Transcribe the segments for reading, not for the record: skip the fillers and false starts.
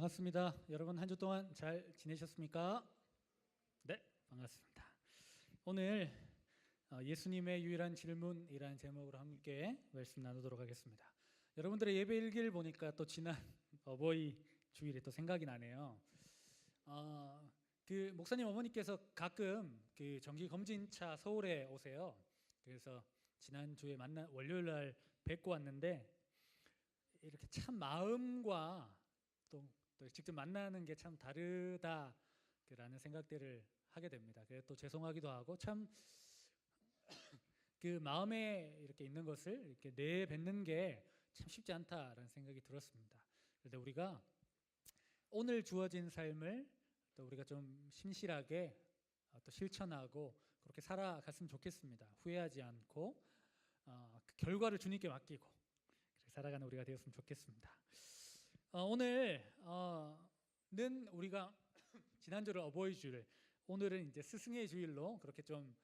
반갑습니다. 여러분 한 주 동안 잘 지내셨습니까? 네, 반갑습니다. 오늘 예수님의 유일한 질문이라는 제목으로 함께 말씀 나누도록 하겠습니다. 여러분들의 예배 일기를 보니까 또 지난 어버이 주일이 또 생각이 나네요. 그 목사님 어머니께서 가끔 그 정기 검진차 서울에 오세요. 그래서 지난 주에 월요일 날 뵙고 왔는데 이렇게 참 마음과 또 직접 만나는 게 참 다르다라는 생각들을 하게 됩니다. 그래서 또 죄송하기도 하고 참 그 마음에 이렇게 있는 것을 이렇게 내뱉는 게 참 쉽지 않다라는 생각이 들었습니다. 그런데 우리가 오늘 주어진 삶을 또 우리가 좀 신실하게 또 실천하고 그렇게 살아갔으면 좋겠습니다. 후회하지 않고 그 결과를 주님께 맡기고 그렇게 살아가는 우리가 되었으면 좋겠습니다. 오늘은 우리가 지난주를 어버이 주일, 오늘은 이제 스승의 주일로 그렇게 좀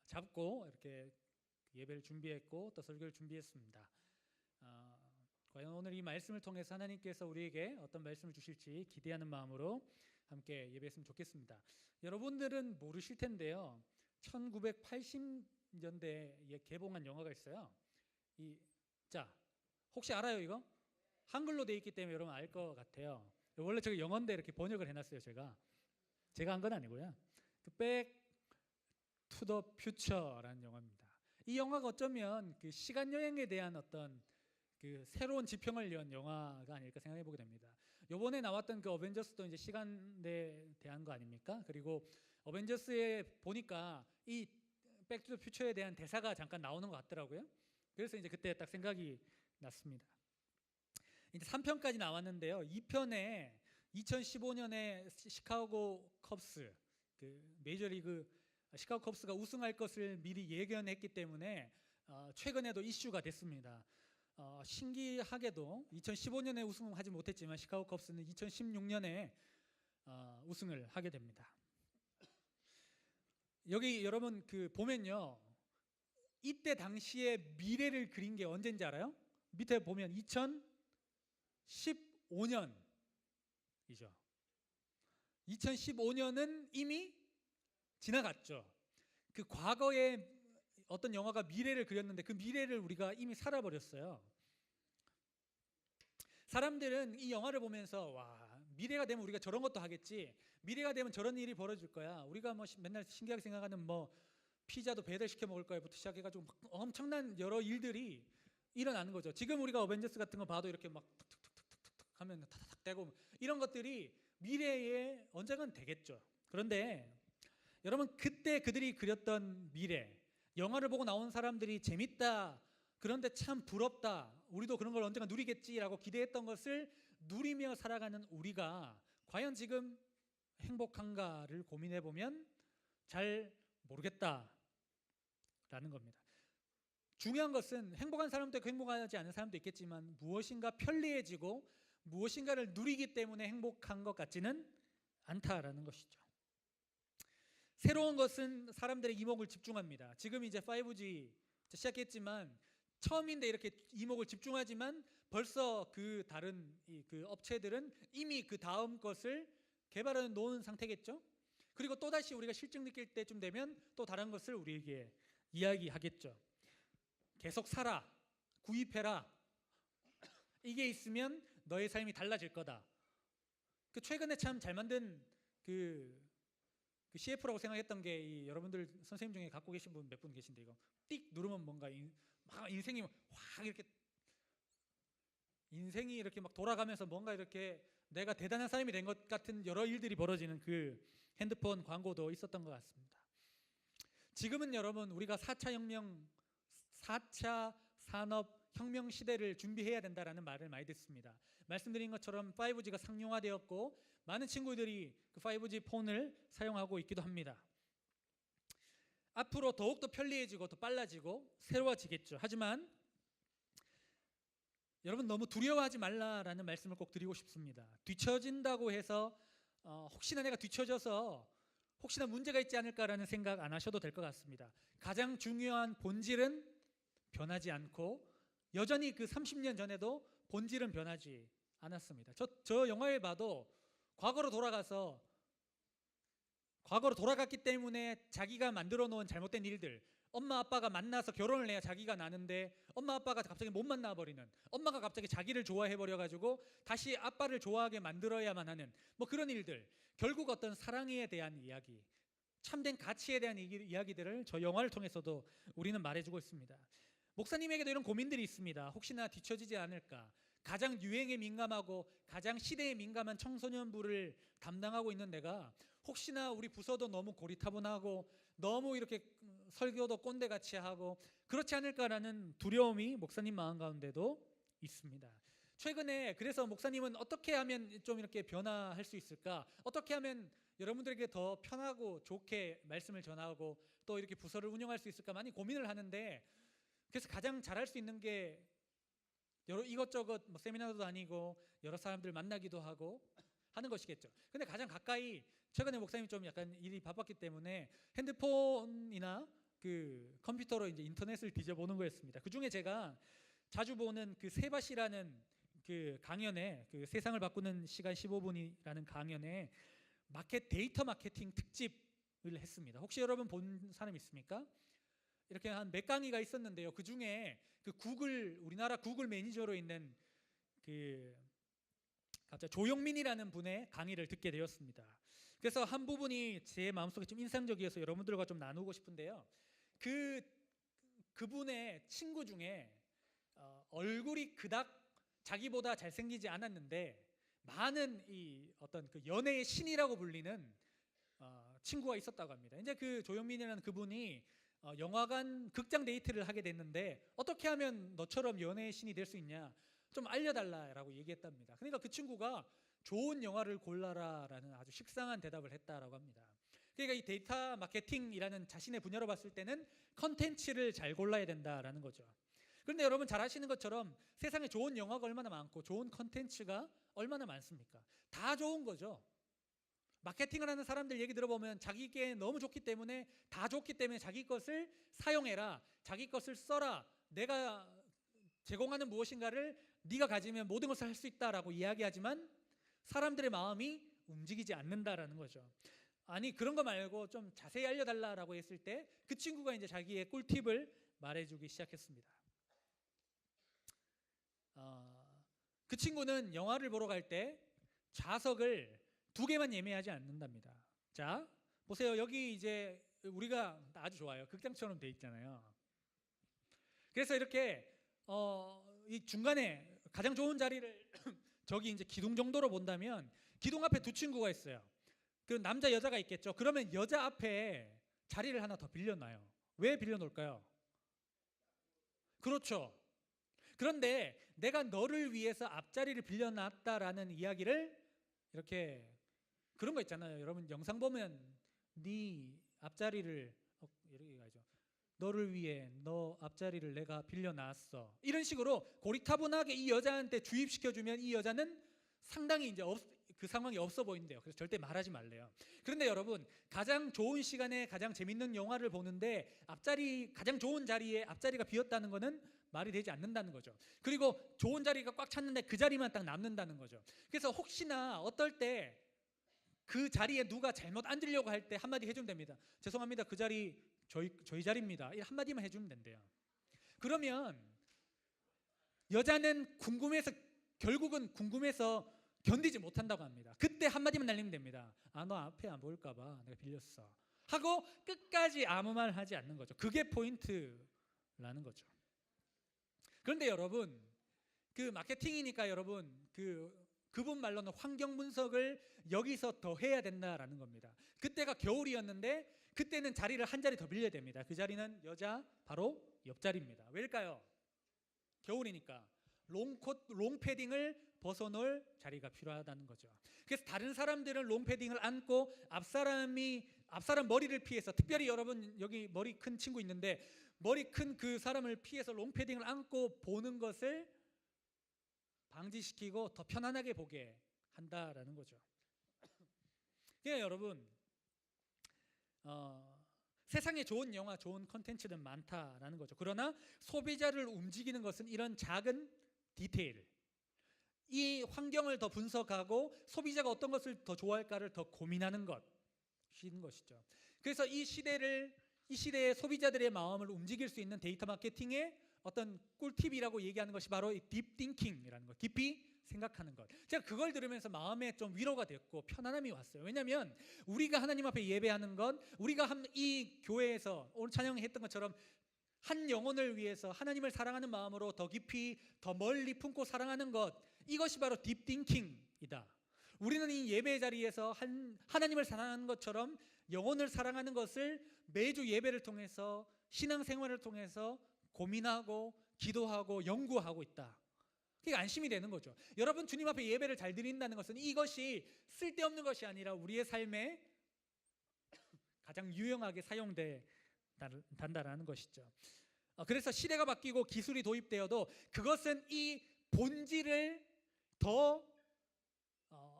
잡고 이렇게 예배를 준비했고 또 설교를 준비했습니다. 과연 오늘 이 말씀을 통해서 하나님께서 우리에게 어떤 말씀을 주실지 기대하는 마음으로 함께 예배했으면 좋겠습니다. 여러분들은 모르실 텐데요, 1980년대에 개봉한 영화가 있어요. 혹시 알아요 이거? 한글로 돼 있기 때문에 여러분 알 것 같아요. 원래 제가 영어인데 이렇게 번역을 해놨어요. 제가 한 건 아니고요. 그 Back to the Future라는 영화입니다. 이 영화가 어쩌면 그 시간 여행에 대한 어떤 그 새로운 지평을 연 영화가 아닐까 생각해 보게 됩니다. 이번에 나왔던 그 어벤져스도 이제 시간에 대한 거 아닙니까? 그리고 어벤져스에 보니까 이 Back to the Future에 대한 대사가 잠깐 나오는 것 같더라고요. 그래서 이제 그때 딱 생각이 났습니다. 이제 3편까지 나왔는데요. 2편에 2015년에 시카고 컵스, 그 메이저리그 시카고 컵스가 우승할 것을 미리 예견했기 때문에 최근에도 이슈가 됐습니다. 신기하게도 2015년에 우승하지 못했지만 시카고 컵스는 2016년에 우승을 하게 됩니다. 여기 여러분 그 보면요, 이때 당시에 미래를 그린 게 언제인지 알아요? 밑에 보면 2015년이죠. 2015년은 이미 지나갔죠. 그 과거에 어떤 영화가 미래를 그렸는데 그 미래를 우리가 이미 살아버렸어요. 사람들은 이 영화를 보면서 와, 미래가 되면 우리가 저런 것도 하겠지, 미래가 되면 저런 일이 벌어질 거야, 우리가 뭐 맨날 신기하게 생각하는 뭐 피자도 배달시켜 먹을 거야부터 시작해가지고 막 엄청난 여러 일들이 일어나는 거죠. 지금 우리가 어벤져스 같은 거 봐도 이렇게 막 툭툭툭툭툭 하면 타타닥 되고 이런 것들이 미래에 언젠간 되겠죠. 그런데 여러분, 그때 그들이 그렸던 미래, 영화를 보고 나온 사람들이 재밌다, 그런데 참 부럽다, 우리도 그런 걸 언젠가 누리겠지라고 기대했던 것을 누리며 살아가는 우리가 과연 지금 행복한가를 고민해 보면 잘 모르겠다라는 겁니다. 중요한 것은 행복한 사람도 있고 행복하지 않은 사람도 있겠지만 무엇인가 편리해지고 무엇인가를 누리기 때문에 행복한 것 같지는 않다라는 것이죠. 새로운 것은 사람들의 이목을 집중합니다. 지금 이제 5G 시작했지만 처음인데 이렇게 이목을 집중하지만 벌써 그 다른 그 업체들은 이미 그 다음 것을 개발해 놓은 상태겠죠. 그리고 또다시 우리가 실증 느낄 때쯤 되면 또 다른 것을 우리에게 이야기하겠죠. 계속 사라, 구입해라, 이게 있으면 너의 삶이 달라질 거다. 그 최근에 참 잘 만든 그 CF라고 생각했던 게 여러분들 선생님 중에 갖고 계신 분 몇 분 계신데, 이거 띡 누르면 뭔가 막 인생이 확 이렇게 인생이 이렇게 막 돌아가면서 뭔가 이렇게 내가 대단한 사람이 된 것 같은 여러 일들이 벌어지는 그 핸드폰 광고도 있었던 것 같습니다. 지금은 여러분 우리가 4차 산업혁명 시대를 준비해야 된다라는 말을 많이 듣습니다. 말씀드린 것처럼 5G가 상용화되었고 많은 친구들이 그 5G 폰을 사용하고 있기도 합니다. 앞으로 더욱더 편리해지고 더 빨라지고 새로워지겠죠. 하지만 여러분 너무 두려워하지 말라라는 말씀을 꼭 드리고 싶습니다. 뒤처진다고 해서 혹시나 내가 뒤처져서 혹시나 문제가 있지 않을까라는 생각 안 하셔도 될 것 같습니다. 가장 중요한 본질은 변하지 않고 여전히 그 30년 전에도 본질은 변하지 않았습니다. 저 영화에 봐도 과거로 돌아갔기 때문에 자기가 만들어 놓은 잘못된 일들, 엄마 아빠가 만나서 결혼을 해야 자기가 나는데 엄마 아빠가 갑자기 못 만나 버리는, 엄마가 갑자기 자기를 좋아해 버려 가지고 다시 아빠를 좋아하게 만들어야만 하는 뭐 그런 일들, 결국 어떤 사랑에 대한 이야기, 참된 가치에 대한 이야기들을 저 영화를 통해서도 우리는 말해주고 있습니다. 목사님에게도 이런 고민들이 있습니다. 혹시나 뒤처지지 않을까, 가장 유행에 민감하고 가장 시대에 민감한 청소년부를 담당하고 있는 내가 혹시나 우리 부서도 너무 고리타분하고 너무 이렇게 설교도 꼰대같이 하고 그렇지 않을까라는 두려움이 목사님 마음 가운데도 있습니다. 최근에 그래서 목사님은 어떻게 하면 좀 이렇게 변화할 수 있을까, 어떻게 하면 여러분들에게 더 편하고 좋게 말씀을 전하고 또 이렇게 부서를 운영할 수 있을까 많이 고민을 하는데, 그래서 가장 잘할 수 있는 게 여러 이것저것 뭐 세미나도 다니고 여러 사람들 만나기도 하고 하는 것이겠죠. 근데 가장 가까이, 최근에 목사님이 좀 약간 일이 바빴기 때문에 핸드폰이나 그 컴퓨터로 이제 인터넷을 뒤져보는 거였습니다. 그 중에 제가 자주 보는 그 세바시라는 그 강연에, 그 세상을 바꾸는 시간 15분이라는 강연에 데이터 마케팅 특집을 했습니다. 혹시 여러분 본 사람 있습니까? 이렇게 한 몇 강의가 있었는데요. 그 중에 그 우리나라 구글 매니저로 있는 그 갑자기 조용민이라는 분의 강의를 듣게 되었습니다. 그래서 한 부분이 제 마음속에 좀 인상적이어서 여러분들과 좀 나누고 싶은데요. 그분의 친구 중에 얼굴이 그닥 자기보다 잘생기지 않았는데 많은 이 어떤 그 연애의 신이라고 불리는 친구가 있었다고 합니다. 이제 그 조영민이라는 그분이 영화관 극장 데이트를 하게 됐는데 어떻게 하면 너처럼 연애의 신이 될 수 있냐, 좀 알려달라라고 얘기했답니다. 그러니까 그 친구가 좋은 영화를 골라라라는 아주 식상한 대답을 했다라고 합니다. 그러니까 이 데이터 마케팅이라는 자신의 분야로 봤을 때는 컨텐츠를 잘 골라야 된다라는 거죠. 그런데 여러분 잘 아시는 것처럼 세상에 좋은 영화가 얼마나 많고 좋은 컨텐츠가 얼마나 많습니까? 다 좋은 거죠. 마케팅을 하는 사람들 얘기 들어보면 자기께 너무 좋기 때문에, 다 좋기 때문에 자기 것을 사용해라, 자기 것을 써라, 내가 제공하는 무엇인가를 네가 가지면 모든 것을 할 수 있다라고 이야기하지만 사람들의 마음이 움직이지 않는다라는 거죠. 아니 그런 거 말고 좀 자세히 알려달라라고 했을 때 그 친구가 이제 자기의 꿀팁을 말해주기 시작했습니다. 그 친구는 영화를 보러 갈 때 좌석을 2개만 예매하지 않는답니다. 자, 보세요. 여기 이제 우리가 아주 좋아요. 극장처럼 돼 있잖아요. 그래서 이렇게 이 중간에 가장 좋은 자리를 저기 이제 기둥 정도로 본다면 기둥 앞에 2 친구가 있어요. 그 남자 여자가 있겠죠. 그러면 여자 앞에 자리를 하나 더 빌려놔요. 왜 빌려놓을까요? 그렇죠. 그런데 내가 너를 위해서 앞자리를 빌려놨다라는 이야기를 이렇게, 그런 거 있잖아요. 여러분 영상 보면 네 앞자리를 이렇게 가죠. 너를 위해 너 앞자리를 내가 빌려놨어. 이런 식으로 고리타분하게 이 여자한테 주입시켜주면 이 여자는 상당히 이제 그 상황이 없어 보인대요. 그래서 절대 말하지 말래요. 그런데 여러분 가장 좋은 시간에 가장 재밌는 영화를 보는데 가장 좋은 자리에 앞자리가 비었다는 거는 말이 되지 않는다는 거죠. 그리고 좋은 자리가 꽉 찼는데 그 자리만 딱 남는다는 거죠. 그래서 혹시나 어떨 때 그 자리에 누가 잘못 앉으려고 할 때 한마디 해주면 됩니다. 죄송합니다. 그 자리 저희 자리입니다. 이 한마디만 해주면 된대요. 그러면 여자는 결국은 궁금해서 견디지 못한다고 합니다. 그때 한마디만 날리면 됩니다. 너 앞에 안 보일까봐 내가 빌렸어 하고 끝까지 아무 말 하지 않는 거죠. 그게 포인트라는 거죠. 그런데 여러분 그 마케팅이니까 여러분 그분 말로는 환경 분석을 여기서 더 해야 된다라는 겁니다. 그때가 겨울이었는데 그때는 자리를 한 자리 더 빌려야 됩니다. 그 자리는 여자 바로 옆자리입니다. 왜일까요? 겨울이니까 롱패딩을 벗어놓을 자리가 필요하다는 거죠. 그래서 다른 사람들은 롱패딩을 안고 앞사람 머리를 피해서, 특별히 여러분 여기 머리 큰 친구 있는데 머리 큰 그 사람을 피해서 롱패딩을 안고 보는 것을 방지시키고 더 편안하게 보게 한다라는 거죠. 그러니까 여러분 세상에 좋은 영화, 좋은 컨텐츠는 많다라는 거죠. 그러나 소비자를 움직이는 것은 이런 작은 디테일, 이 환경을 더 분석하고 소비자가 어떤 것을 더 좋아할까를 더 고민하는 것이죠. 그래서 이 시대의 소비자들의 마음을 움직일 수 있는 데이터 마케팅의 어떤 꿀팁이라고 얘기하는 것이 바로 이 딥띵킹이라는 것, 깊이 생각하는 것. 제가 그걸 들으면서 마음에 좀 위로가 됐고 편안함이 왔어요. 왜냐하면 우리가 하나님 앞에 예배하는 건, 우리가 이 교회에서 오늘 찬양했던 것처럼 한 영혼을 위해서 하나님을 사랑하는 마음으로 더 깊이 더 멀리 품고 사랑하는 것, 이것이 바로 딥띵킹이다. 우리는 이 예배 자리에서 하나님을 사랑하는 것처럼 영혼을 사랑하는 것을 매주 예배를 통해서, 신앙생활을 통해서 고민하고 기도하고 연구하고 있다. 그게 안심이 되는 거죠. 여러분, 주님 앞에 예배를 잘 드린다는 것은 이것이 쓸데없는 것이 아니라 우리의 삶에 가장 유용하게 사용된다는 것이죠. 그래서 시대가 바뀌고 기술이 도입되어도 그것은 이 본질을 더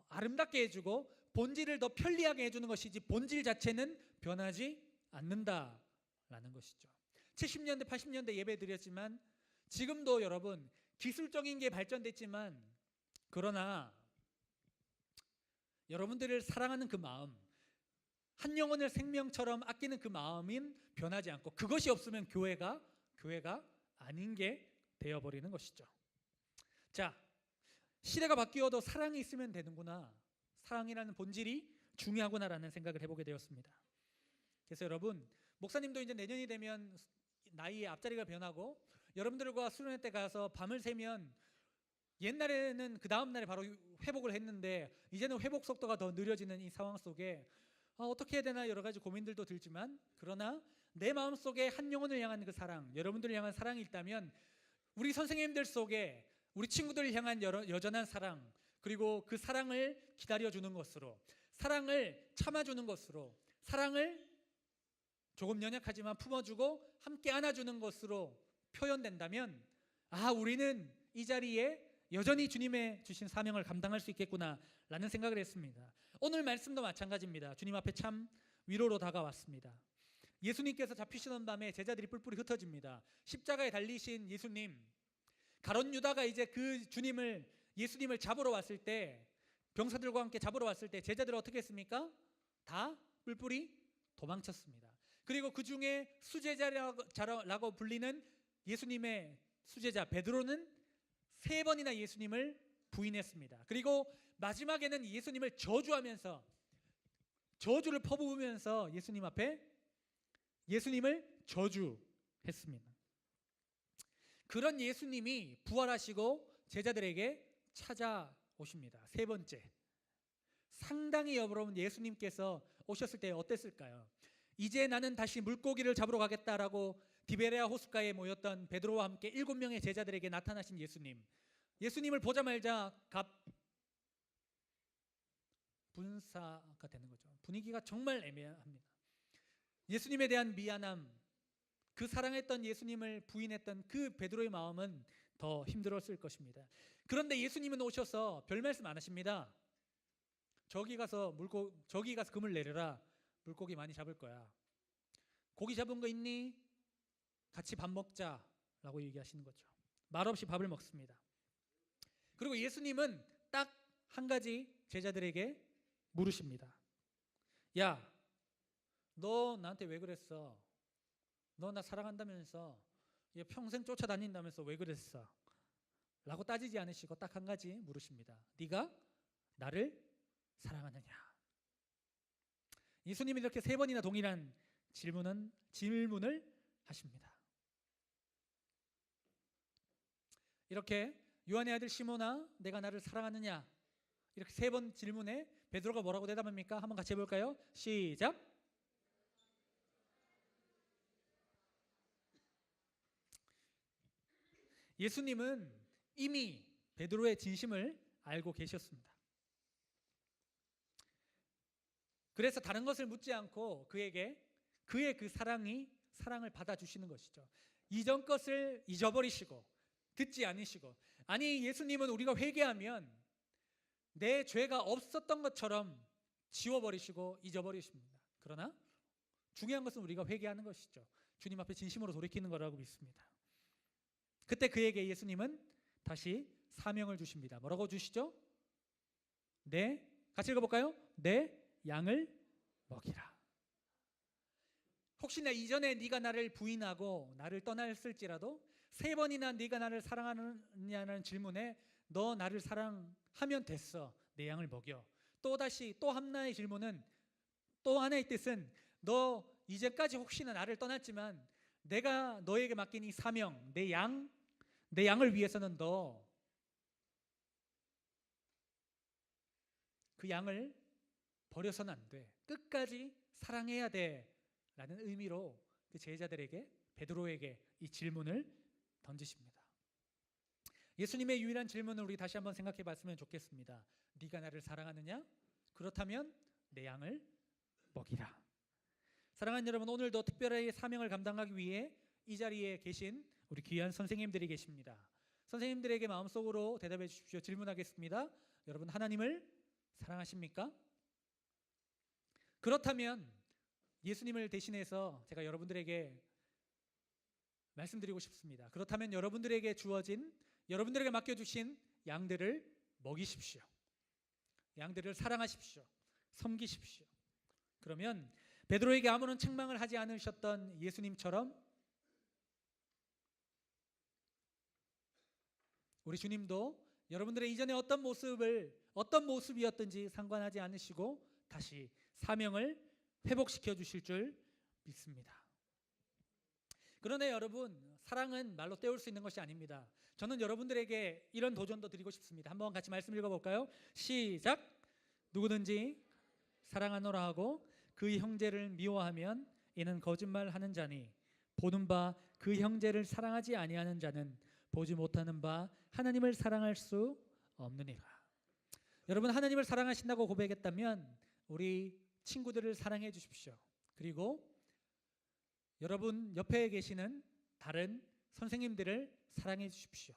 아름답게 해주고 본질을 더 편리하게 해주는 것이지 본질 자체는 변하지 않는다라는 것이죠. 70년대 80년대 예배 드렸지만 지금도 여러분 기술적인 게 발전됐지만, 그러나 여러분들을 사랑하는 그 마음, 한 영혼을 생명처럼 아끼는 그 마음은 변하지 않고, 그것이 없으면 교회가 아닌 게 되어버리는 것이죠. 자, 시대가 바뀌어도 사랑이 있으면 되는구나, 사랑이라는 본질이 중요하구나라는 생각을 해보게 되었습니다. 그래서 여러분, 목사님도 이제 내년이 되면 나이의 앞자리가 변하고 여러분들과 수련회 때 가서 밤을 새면, 옛날에는 그 다음 날에 바로 회복을 했는데 이제는 회복 속도가 더 느려지는 이 상황 속에 어떻게 해야 되나 여러 가지 고민들도 들지만, 그러나 내 마음속에 한 영혼을 향한 그 사랑, 여러분들을 향한 사랑이 있다면 우리 선생님들 속에 우리 친구들을 향한 여전한 사랑, 그리고 그 사랑을 기다려주는 것으로, 사랑을 참아주는 것으로, 사랑을 조금 연약하지만 품어주고 함께 안아주는 것으로 표현된다면, 우리는 이 자리에 여전히 주님의 주신 사명을 감당할 수 있겠구나라는 생각을 했습니다. 오늘 말씀도 마찬가지입니다. 주님 앞에 참 위로로 다가왔습니다. 예수님께서 잡히시던 밤에 제자들이 뿔뿔이 흩어집니다. 십자가에 달리신 예수님, 가룟 유다가 이제 그 예수님을 잡으러 왔을 때, 병사들과 함께 잡으러 왔을 때 제자들은 어떻게 했습니까? 다 뿔뿔이 도망쳤습니다. 그리고 그 중에 수제자라고 불리는 예수님의 수제자 베드로는 3번이나 예수님을 부인했습니다. 그리고 마지막에는 예수님을 저주하면서, 저주를 퍼부으면서 예수님 앞에 예수님을 저주했습니다. 그런 예수님이 부활하시고 제자들에게 찾아오십니다. 3번째, 상당히 여러분 예수님께서 오셨을 때 어땠을까요? 이제 나는 다시 물고기를 잡으러 가겠다라고 디베레아 호숫가에 모였던 베드로와 함께 7명의 제자들에게 나타나신 예수님을 보자마자 분사가 되는 거죠. 분위기가 정말 애매합니다. 예수님에 대한 미안함, 그 사랑했던 예수님을 부인했던 그 베드로의 마음은 더 힘들었을 것입니다. 그런데 예수님은 오셔서 별 말씀 안 하십니다. 저기 가서 그물 내려라. 물고기 많이 잡을 거야. 고기 잡은 거 있니? 같이 밥 먹자라고 얘기하시는 거죠. 말없이 밥을 먹습니다. 그리고 예수님은 딱 한 가지 제자들에게 물으십니다. 야, 너 나한테 왜 그랬어? 너 나 사랑한다면서, 평생 쫓아다닌다면서 왜 그랬어? 라고 따지지 않으시고 딱 한 가지 물으십니다. 네가 나를 사랑하느냐? 예수님이 이렇게 3번이나 동일한 질문을 하십니다. 이렇게 요한의 아들 시몬아, 내가 나를 사랑하느냐? 이렇게 3번 질문에 베드로가 뭐라고 대답합니까? 한번 같이 해볼까요? 시작. 예수님은 이미 베드로의 진심을 알고 계셨습니다. 그래서 다른 것을 묻지 않고 그의 그 사랑을 받아주시는 것이죠. 이전 것을 잊어버리시고 듣지 않으시고, 아니 예수님은 우리가 회개하면 내 죄가 없었던 것처럼 지워버리시고 잊어버리십니다. 그러나 중요한 것은 우리가 회개하는 것이죠. 주님 앞에 진심으로 돌이키는 거라고 믿습니다. 그때 그에게 예수님은 다시 사명을 주십니다. 뭐라고 주시죠? 같이 읽어볼까요? 내 양을 먹이라. 혹시나 이전에 네가 나를 부인하고 나를 떠났을지라도 3번이나 네가 나를 사랑하느냐는 질문에 너 나를 사랑하면 됐어. 내 양을 먹여. 또다시 또 하나의 질문은, 또 하나의 뜻은, 너 이제까지 혹시나 나를 떠났지만 내가 너에게 맡긴 이 사명, 내 양을 위해서는 너 그 양을 버려서는 안 돼. 끝까지 사랑해야 돼. 라는 의미로 그 제자들에게, 베드로에게 이 질문을 던지십니다. 예수님의 유일한 질문을 우리 다시 한번 생각해 봤으면 좋겠습니다. 네가 나를 사랑하느냐? 그렇다면 내 양을 먹이라. 사랑하는 여러분, 오늘도 특별하게 사명을 감당하기 위해 이 자리에 계신 우리 귀한 선생님들이 계십니다. 선생님들에게 마음속으로 대답해 주십시오. 질문하겠습니다. 여러분, 하나님을 사랑하십니까? 그렇다면 예수님을 대신해서 제가 여러분들에게 말씀드리고 싶습니다. 그렇다면 여러분들에게 주어진, 여러분들에게 맡겨주신 양들을 먹이십시오. 양들을 사랑하십시오. 섬기십시오. 그러면 베드로에게 아무런 책망을 하지 않으셨던 예수님처럼 우리 주님도 여러분들의 이전에 어떤 모습이었든지 상관하지 않으시고 다시 사명을 회복시켜 주실 줄 믿습니다. 그러나 여러분, 사랑은 말로 때울 수 있는 것이 아닙니다. 저는 여러분들에게 이런 도전도 드리고 싶습니다. 한번 같이 말씀 읽어볼까요? 시작! 누구든지 사랑하노라 하고 그 형제를 미워하면 이는 거짓말하는 자니 보는 바 그 형제를 사랑하지 아니하는 자는 보지 못하는 바 하나님을 사랑할 수 없느니라. 여러분, 하나님을 사랑하신다고 고백했다면 우리 친구들을 사랑해 주십시오. 그리고 여러분 옆에 계시는 다른 선생님들을 사랑해 주십시오.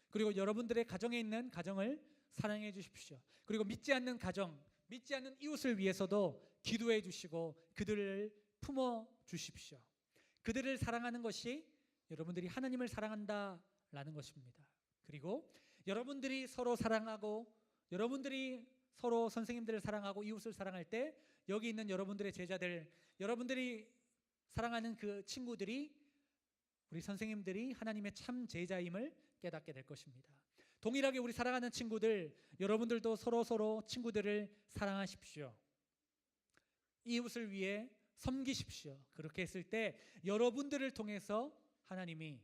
그리고 여러분들의 가정에 있는 가정을 사랑해 주십시오. 그리고 믿지 않는 가정, 믿지 않는 이웃을 위해서도 기도해 주시고 그들을 품어 주십시오. 그들을 사랑하는 것이 여러분들이 하나님을 사랑한다라는 것입니다. 그리고 여러분들이 서로 사랑하고, 여러분들이 서로 선생님들을 사랑하고 이웃을 사랑할 때 여기 있는 여러분들의 제자들, 여러분들이 사랑하는 그 친구들이, 우리 선생님들이 하나님의 참 제자임을 깨닫게 될 것입니다. 동일하게 우리 사랑하는 친구들, 여러분들도 서로 친구들을 사랑하십시오. 이웃을 위해 섬기십시오. 그렇게 했을 때 여러분들을 통해서 하나님이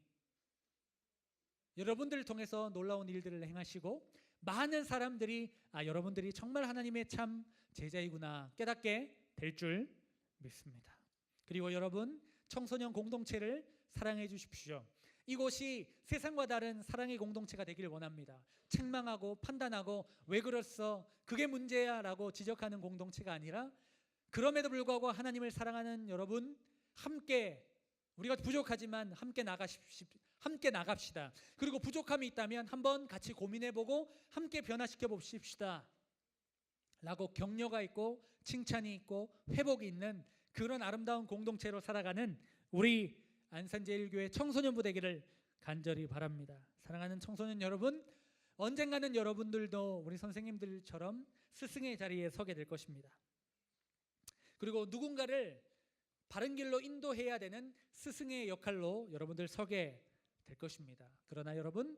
여러분들을 통해서 놀라운 일들을 행하시고 많은 사람들이 여러분들이 정말 하나님의 참 제자이구나 깨닫게 될 줄 믿습니다. 그리고 여러분, 청소년 공동체를 사랑해 주십시오. 이곳이 세상과 다른 사랑의 공동체가 되길 원합니다. 책망하고 판단하고 왜 그랬어? 그게 문제야 라고 지적하는 공동체가 아니라, 그럼에도 불구하고 하나님을 사랑하는 여러분, 함께, 우리가 부족하지만 함께 나갑시다. 그리고 부족함이 있다면 한번 같이 고민해보고 함께 변화시켜 봅시다 라고 격려가 있고 칭찬이 있고 회복이 있는 그런 아름다운 공동체로 살아가는 우리 안산제일교회 청소년부 되기를 간절히 바랍니다. 사랑하는 청소년 여러분, 언젠가는 여러분들도 우리 선생님들처럼 스승의 자리에 서게 될 것입니다. 그리고 누군가를 바른 길로 인도해야 되는 스승의 역할로 여러분들 서게 될 것입니다. 그러나 여러분,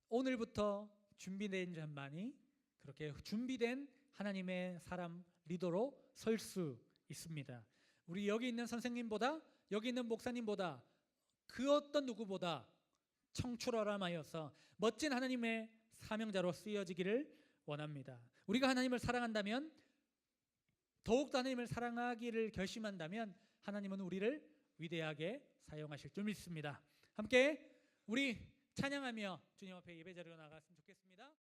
오늘부터 준비된 자만이 그렇게 준비된 하나님의 사람 리더로 설 수 있습니다. 우리 여기 있는 선생님보다, 여기 있는 목사님보다, 그 어떤 누구보다 청출어람하여서 멋진 하나님의 사명자로 쓰여지기를 원합니다. 우리가 하나님을 사랑한다면, 더욱더 하나님을 사랑하기를 결심한다면 하나님은 우리를 위대하게 사용하실 줄 믿습니다. 함께 우리 찬양하며 주님 앞에 예배 자리로 나갔으면 좋겠습니다.